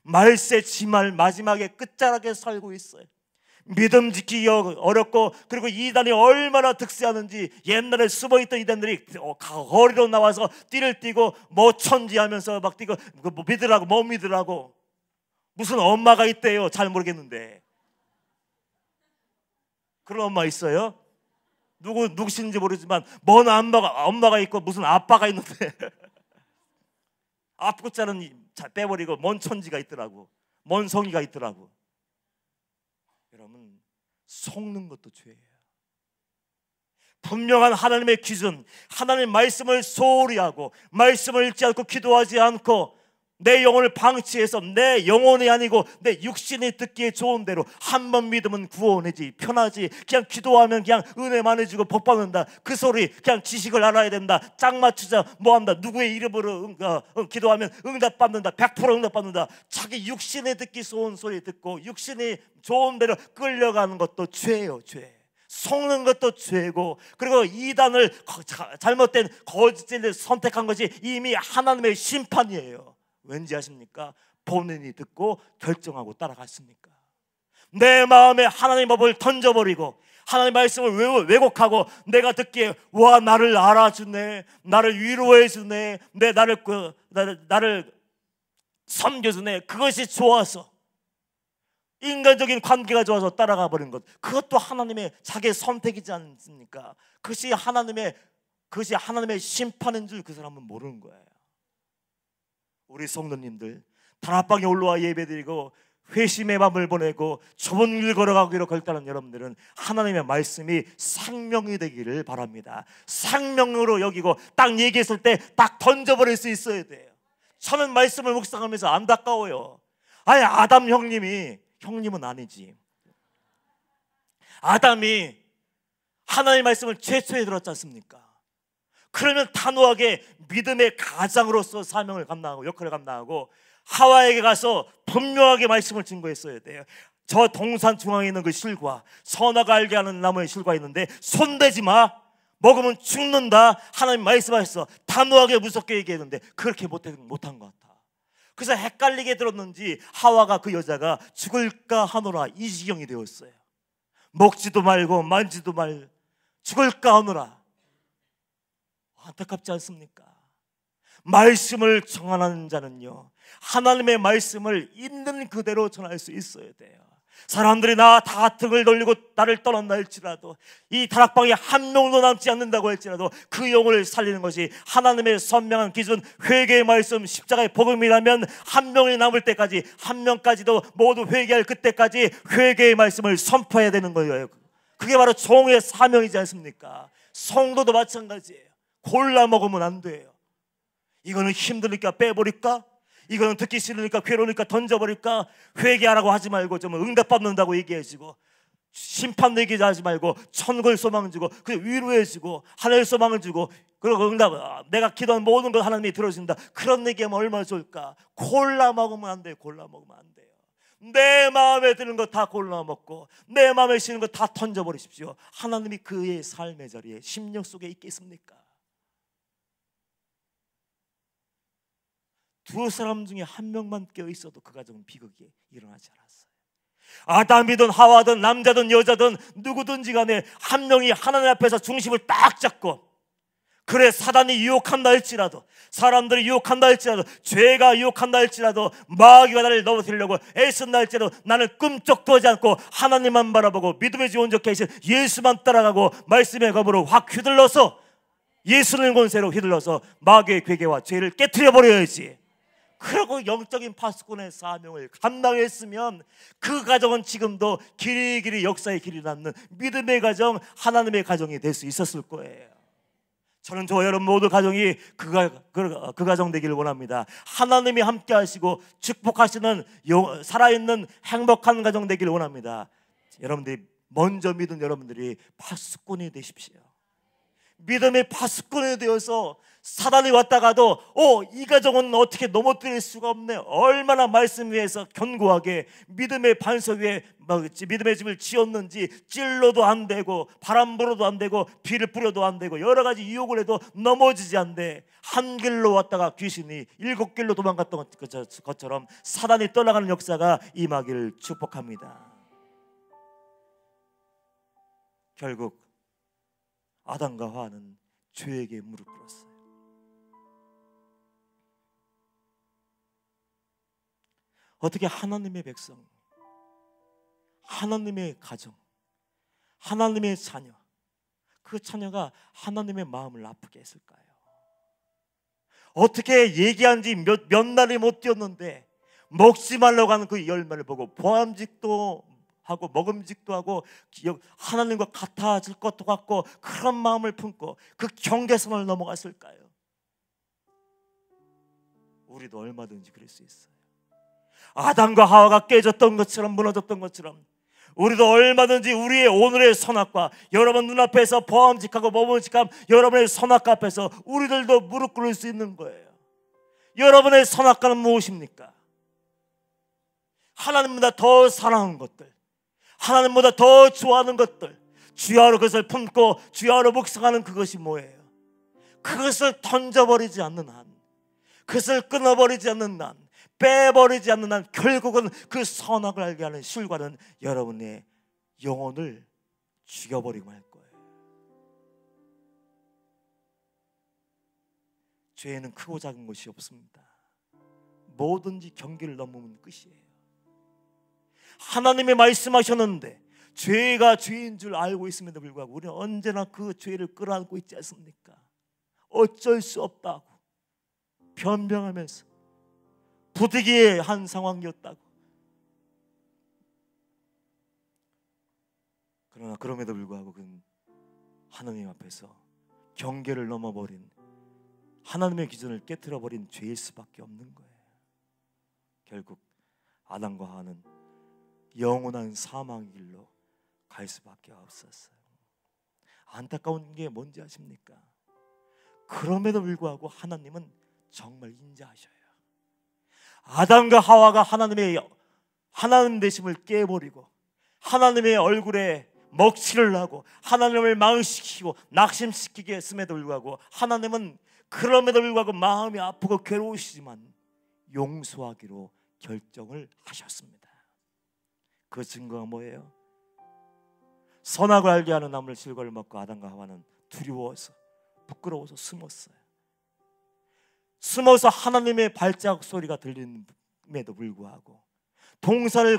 말세 지말 마지막에 끝자락에 살고 있어요. 믿음 지키기 어렵고 그리고 이단이 얼마나 득세하는지 옛날에 숨어있던 이단들이 거리로 나와서 띠를 띠고 뭐 천지하면서 막 뛰고 뭐 믿으라고 뭐 믿으라고 무슨 엄마가 있대요. 잘 모르겠는데 그런 엄마 있어요? 누구신지 모르지만 뭔 엄마가 있고 무슨 아빠가 있는데 앞글자는 빼버리고 뭔 천지가 있더라고. 뭔 성의가 있더라고. 여러분 속는 것도 죄예요. 분명한 하나님의 기준, 하나님의 말씀을 소홀히 하고 말씀을 읽지 않고 기도하지 않고 내 영혼을 방치해서 내 영혼이 아니고 내 육신이 듣기에 좋은 대로 한 번 믿으면 구원이지 편하지 그냥 기도하면 그냥 은혜 많아지고 복 받는다 그 소리 그냥 지식을 알아야 된다 짝 맞추자 뭐한다 누구의 이름으로 기도하면 응답받는다 100% 응답받는다 자기 육신이 듣기 좋은 소리 듣고 육신이 좋은 대로 끌려가는 것도 죄예요. 죄. 속는 것도 죄고 그리고 이단을 잘못된 거짓을 선택한 것이 이미 하나님의 심판이에요. 왠지 아십니까? 본인이 듣고 결정하고 따라갔습니까? 내 마음에 하나님의 법을 던져버리고 하나님의 말씀을 왜곡하고 내가 듣기에 와 나를 알아주네 나를 위로해주네 나를 섬겨주네 그것이 좋아서 인간적인 관계가 좋아서 따라가 버린 것 그것도 하나님의 자기의 선택이지 않습니까? 그것이 하나님의 심판인 줄 그 사람은 모르는 거예요. 우리 성도님들 다락방에 올라와 예배드리고 회심의 밤을 보내고 좁은 길 걸어가기로 결단한 여러분들은 하나님의 말씀이 생명이 되기를 바랍니다. 생명으로 여기고 딱 얘기했을 때 딱 던져버릴 수 있어야 돼요. 저는 말씀을 묵상하면서 안타까워요. 아담 형님은 아니지. 아담이 하나님의 말씀을 최초에 들었지 않습니까? 그러면 단호하게 믿음의 가장으로서 사명을 감당하고 역할을 감당하고 하와에게 가서 분명하게 말씀을 증거했어야 돼요. 저 동산 중앙에 있는 그 실과 선악을 알게 하는 나무의 실과 있는데 손대지 마 먹으면 죽는다 하나님 말씀하셨어. 단호하게 무섭게 얘기했는데 그렇게 못한 것 같아. 그래서 헷갈리게 들었는지 하와가 그 여자가 죽을까 하노라 이 지경이 되었어요. 먹지도 말고 만지도 말 죽을까 하노라. 안타깝지 않습니까? 말씀을 정하는 자는요 하나님의 말씀을 있는 그대로 전할 수 있어야 돼요. 사람들이 나 다 등을 돌리고 나를 떠난다 할지라도, 이 다락방에 한 명도 남지 않는다고 할지라도 그 영혼을 살리는 것이 하나님의 선명한 기준, 회개의 말씀, 십자가의 복음이라면 한 명이 남을 때까지, 한 명까지도 모두 회개할 그때까지 회개의 말씀을 선포해야 되는 거예요. 그게 바로 종의 사명이지 않습니까? 성도도 마찬가지예요. 골라 먹으면 안 돼요. 이거는 힘드니까 빼버릴까? 이거는 듣기 싫으니까 괴로우니까 던져버릴까? 회개하라고 하지 말고 좀 응답받는다고 얘기해주고, 심판 얘기하지 말고 천국을 소망 주고, 그 위로해주고 하늘 소망을 주고, 그리고 응답, 내가 기도한 모든 걸 하나님이 들어준다, 그런 얘기하면 얼마나 좋을까? 골라 먹으면 안 돼요. 골라 먹으면 안 돼요. 내 마음에 드는 거 다 골라 먹고 내 마음에 드는 거 다 던져버리십시오. 하나님이 그의 삶의 자리에 심령 속에 있겠습니까? 두 사람 중에 한 명만 깨어 있어도 그 가정은 비극이 일어나지 않았어요. 아담이든 하와든 남자든 여자든 누구든지 간에 한 명이 하나님 앞에서 중심을 딱 잡고, 그래 사단이 유혹한다 할지라도, 사람들이 유혹한다 할지라도, 죄가 유혹한다 할지라도, 마귀가 나를 넘어뜨리려고 애쓴다 할지라도 나는 꿈쩍도 하지 않고 하나님만 바라보고 믿음의 주 온전케 하신 예수만 따라가고 말씀의 검으로 확 휘둘러서, 예수의 권세로 휘둘러서 마귀의 괴계와 죄를 깨트려 버려야지. 그리고 영적인 파수꾼의 사명을 감당했으면 그 가정은 지금도 길이길이 역사의 길이 닿는 믿음의 가정, 하나님의 가정이 될 수 있었을 거예요. 저는 저 여러분 모두 가정이 그 가정 되기를 원합니다. 하나님이 함께 하시고 축복하시는 살아있는 행복한 가정 되기를 원합니다. 여러분들이 먼저 믿은 여러분들이 파수꾼이 되십시오. 믿음의 파수꾼이 되어서 사단이 왔다가도 이 가정은 어떻게 넘어뜨릴 수가 없네, 얼마나 말씀 위에서 견고하게 믿음의 반석 위에 믿음의 집을 지었는지, 찔러도 안 되고 바람 불어도 안 되고 비를 뿌려도 안 되고 여러 가지 유혹을 해도 넘어지지 않대. 한 길로 왔다가 귀신이 7길로 도망갔던 것처럼 사단이 떠나가는 역사가 임하기를 축복합니다. 결국 아담과 하와는 죄에게 무릎 꿇었어요. 어떻게 하나님의 백성, 하나님의 가정, 하나님의 자녀, 그 자녀가 하나님의 마음을 아프게 했을까요? 어떻게 얘기한 지 몇 날이 못 되었는데 먹지 말라고 하는 그 열매를 보고 보암직도 하고 먹음직도 하고 하나님과 같아질 것도 같고 그런 마음을 품고 그 경계선을 넘어갔을까요? 우리도 얼마든지 그럴 수 있어요. 아담과 하와가 깨졌던 것처럼, 무너졌던 것처럼 우리도 얼마든지 우리의 오늘의 선악과, 여러분 눈앞에서 보암직하고 먹음직한 여러분의 선악과 앞에서 우리들도 무릎 꿇을 수 있는 거예요. 여러분의 선악과는 무엇입니까? 하나님보다 더 사랑하는 것들, 하나님보다 더 좋아하는 것들, 주야로 그것을 품고 주야로 묵상하는 그것이 뭐예요? 그것을 던져버리지 않는 한, 그것을 끊어버리지 않는 한, 빼버리지 않는 한 결국은 그 선악을 알게 하는 실과는 여러분의 영혼을 죽여버리고 말 거예요. 죄에는 크고 작은 것이 없습니다. 뭐든지 경계를 넘으면 끝이에요. 하나님이 말씀하셨는데 죄가 죄인 줄 알고 있음에도 불구하고 우리는 언제나 그 죄를 끌어안고 있지 않습니까? 어쩔 수 없다고 변명하면서 부득이의 한 상황이었다고. 그러나 그럼에도 불구하고 그는 하나님 앞에서 경계를 넘어버린, 하나님의 기준을 깨트려버린 죄일 수밖에 없는 거예요. 결국 아담과 하와는 영원한 사망의 길로 갈 수밖에 없었어요. 안타까운 게 뭔지 아십니까? 그럼에도 불구하고 하나님은 정말 인자하셔요. 아담과 하와가 하나님 되심을 깨버리고 하나님의 얼굴에 먹칠을 하고 하나님을 망시키고 낙심시키게 했음에도 불구하고 하나님은 그럼에도 불구하고 마음이 아프고 괴로우시지만 용서하기로 결정을 하셨습니다. 그 증거가 뭐예요? 선악을 알게 하는 나무의 실과를 먹고 아담과 하와는 두려워서 부끄러워서 숨어서 하나님의 발자국 소리가 들림에도 불구하고 동산을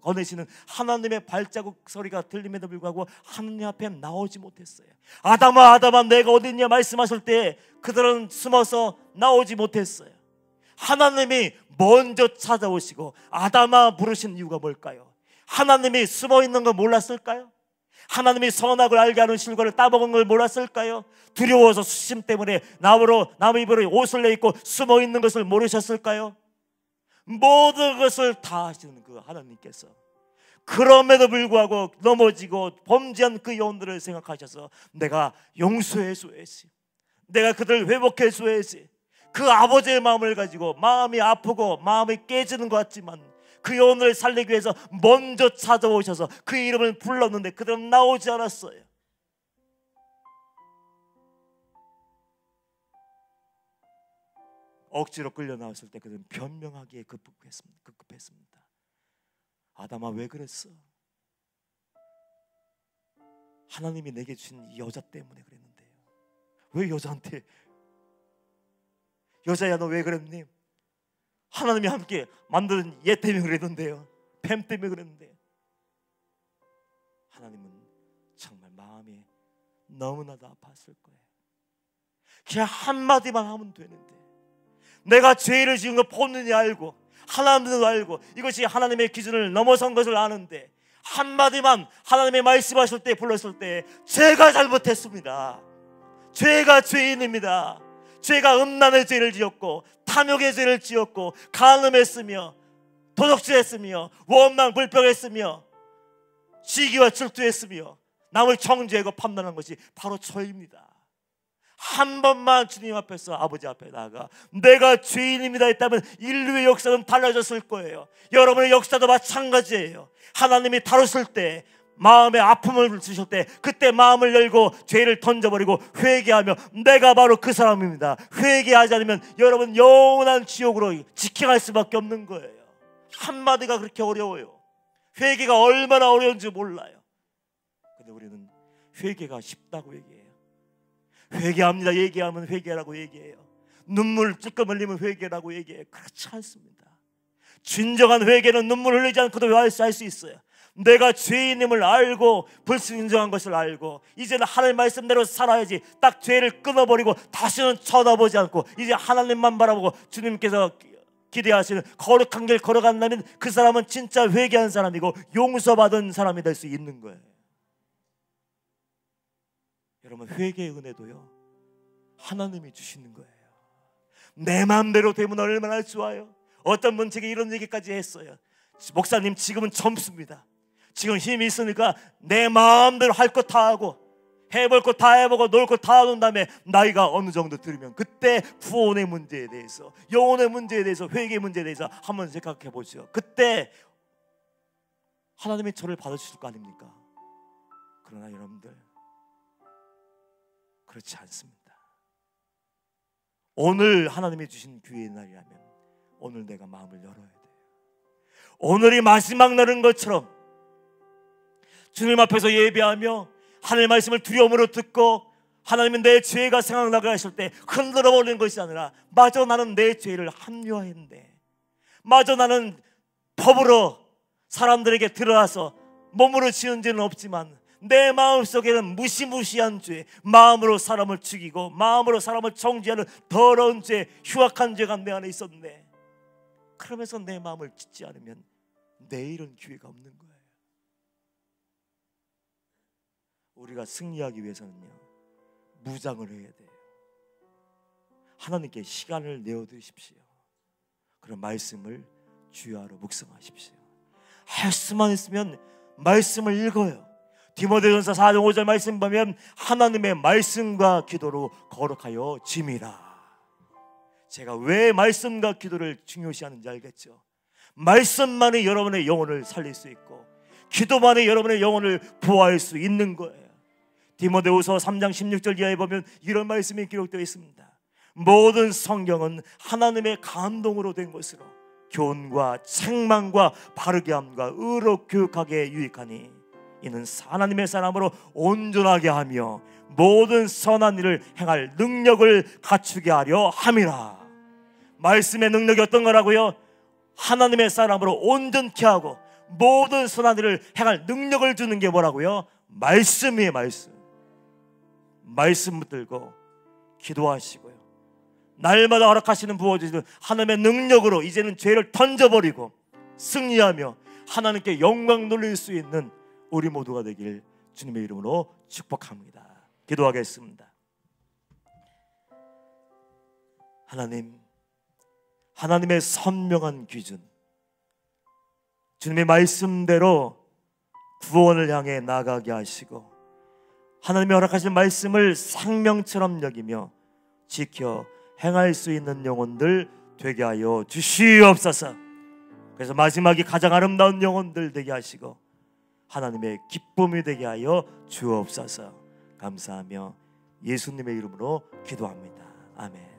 거느시는 하나님의 발자국 소리가 들림에도 불구하고 하나님 앞에 나오지 못했어요. 아담아 아담아 내가 어디 있냐 말씀하실 때 그들은 숨어서 나오지 못했어요. 하나님이 먼저 찾아오시고 아담아 부르신 이유가 뭘까요? 하나님이 숨어 있는 걸 몰랐을까요? 하나님이 선악을 알게 하는 실과를 따먹은 걸 몰랐을까요? 두려워서 수심 때문에 나무 입으로 옷을 내입고 숨어 있는 것을 모르셨을까요? 모든 것을 다 하시는 그 하나님께서 그럼에도 불구하고 넘어지고 범죄한 그 영혼들을 생각하셔서 내가 용서해줘야지, 내가 그들을 회복해줘야지, 그 아버지의 마음을 가지고 마음이 아프고 마음이 깨지는 것 같지만 그 영혼을 살리기 위해서 먼저 찾아오셔서 그 이름을 불렀는데 그들은 나오지 않았어요. 억지로 끌려 나왔을 때 그들은 변명하기에 급급했습니다. 아담아 왜 그랬어? 하나님이 내게 주신 이 여자 때문에 그랬는데요. 왜 여자한테 여자야 너 왜 그랬니? 하나님이 함께 만든 얘 때문에 그랬는데요. 뱀 때문에 그랬는데 하나님은 정말 마음이 너무나도 아팠을 거예요. 그냥 한마디만 하면 되는데 내가 죄를 지은 거 본능이 알고 하나님도 알고 이것이 하나님의 기준을 넘어선 것을 아는데 한마디만 하나님의 말씀하실 때 불렀을 때 제가 잘못했습니다. 죄가 죄인입니다. 죄가 음란의 죄를 지었고 탐욕의 죄를 지었고 간음했으며 도둑질했으며 원망 불평했으며 시기와 질투했으며 남을 정죄하고 판단한 것이 바로 저입니다. 한 번만 주님 앞에서 아버지 앞에 나가 내가 죄인입니다 했다면 인류의 역사는 달라졌을 거예요. 여러분의 역사도 마찬가지예요. 하나님이 다루실 때 마음에 아픔을 주실 때 그때 마음을 열고 죄를 던져버리고 회개하며 내가 바로 그 사람입니다. 회개하지 않으면 여러분 영원한 지옥으로 직행할 수밖에 없는 거예요. 한마디가 그렇게 어려워요. 회개가 얼마나 어려운지 몰라요. 근데 우리는 회개가 쉽다고 얘기해요. 회개합니다 얘기하면 회개라고 얘기해요. 눈물 찔끔 흘리면 회개라고 얘기해요. 그렇지 않습니다. 진정한 회개는 눈물 흘리지 않고도 할 수 있어요. 내가 죄인임을 알고 불순종한 것을 알고 이제는 하나님 말씀대로 살아야지. 딱 죄를 끊어버리고 다시는 쳐다보지 않고 이제 하나님만 바라보고 주님께서 기대하시는 거룩한 길 걸어간다면 그 사람은 진짜 회개한 사람이고 용서받은 사람이 될 수 있는 거예요. 여러분 회개의 은혜도요 하나님이 주시는 거예요. 내 마음대로 되면 얼마나 좋아요. 어떤 분 제게 이런 얘기까지 했어요. 목사님 지금은 젊습니다. 지금 힘이 있으니까 내 마음대로 할 것 다 하고 해볼 것 다 해보고 놀 것 다 하는 다음에 나이가 어느 정도 들으면 그때 구원의 문제에 대해서 영혼의 문제에 대해서 회개의 문제에 대해서 한번 생각해 보죠. 그때 하나님이 저를 받아주실 거 아닙니까? 그러나 여러분들 그렇지 않습니다. 오늘 하나님이 주신 기회의 날이라면 오늘 내가 마음을 열어야 돼요. 오늘이 마지막 날인 것처럼 주님 앞에서 예배하며 하나님의 말씀을 두려움으로 듣고 하나님은 내 죄가 생각나게 하실 때 흔들어 버리는 것이 아니라 마저 나는 내 죄를 합리화했는데 마저 나는 법으로 사람들에게 들어와서 몸으로 지은 죄는 없지만 내 마음속에는 무시무시한 죄, 마음으로 사람을 죽이고 마음으로 사람을 정죄하는 더러운 죄, 흉악한 죄가 내 안에 있었네. 그러면서 내 마음을 짓지 않으면 내일은 기회가 없는 거예요. 우리가 승리하기 위해서는요 무장을 해야 돼요. 하나님께 시간을 내어드리십시오. 그런 말씀을 주야로 묵상하십시오. 할 수만 있으면 말씀을 읽어요. 디모데전서 4장 5절 말씀 보면 하나님의 말씀과 기도로 거룩하여 짐이라. 제가 왜 말씀과 기도를 중요시하는지 알겠죠? 말씀만이 여러분의 영혼을 살릴 수 있고 기도만이 여러분의 영혼을 보호할 수 있는 거예요. 디모데후서 3장 16절 이하에 보면 이런 말씀이 기록되어 있습니다. 모든 성경은 하나님의 감동으로 된 것으로 교훈과 책망과 바르게 함과 의로 교육하게 유익하니 이는 하나님의 사람으로 온전하게 하며 모든 선한 일을 행할 능력을 갖추게 하려 함이라. 말씀의 능력이 어떤 거라고요? 하나님의 사람으로 온전케 하고 모든 선한 일을 행할 능력을 주는 게 뭐라고요? 말씀이에요. 말씀 붙들고 기도하시고요, 날마다 허락하시는 부어주시는 하나님의 능력으로 이제는 죄를 던져버리고 승리하며 하나님께 영광 돌릴 수 있는 우리 모두가 되길 주님의 이름으로 축복합니다. 기도하겠습니다. 하나님의 선명한 기준, 주님의 말씀대로 구원을 향해 나가게 하시고 하나님이 허락하신 말씀을 생명처럼 여기며 지켜 행할 수 있는 영혼들 되게 하여 주시옵소서. 그래서 마지막이 가장 아름다운 영혼들 되게 하시고 하나님의 기쁨이 되게 하여 주옵소서. 감사하며 예수님의 이름으로 기도합니다. 아멘.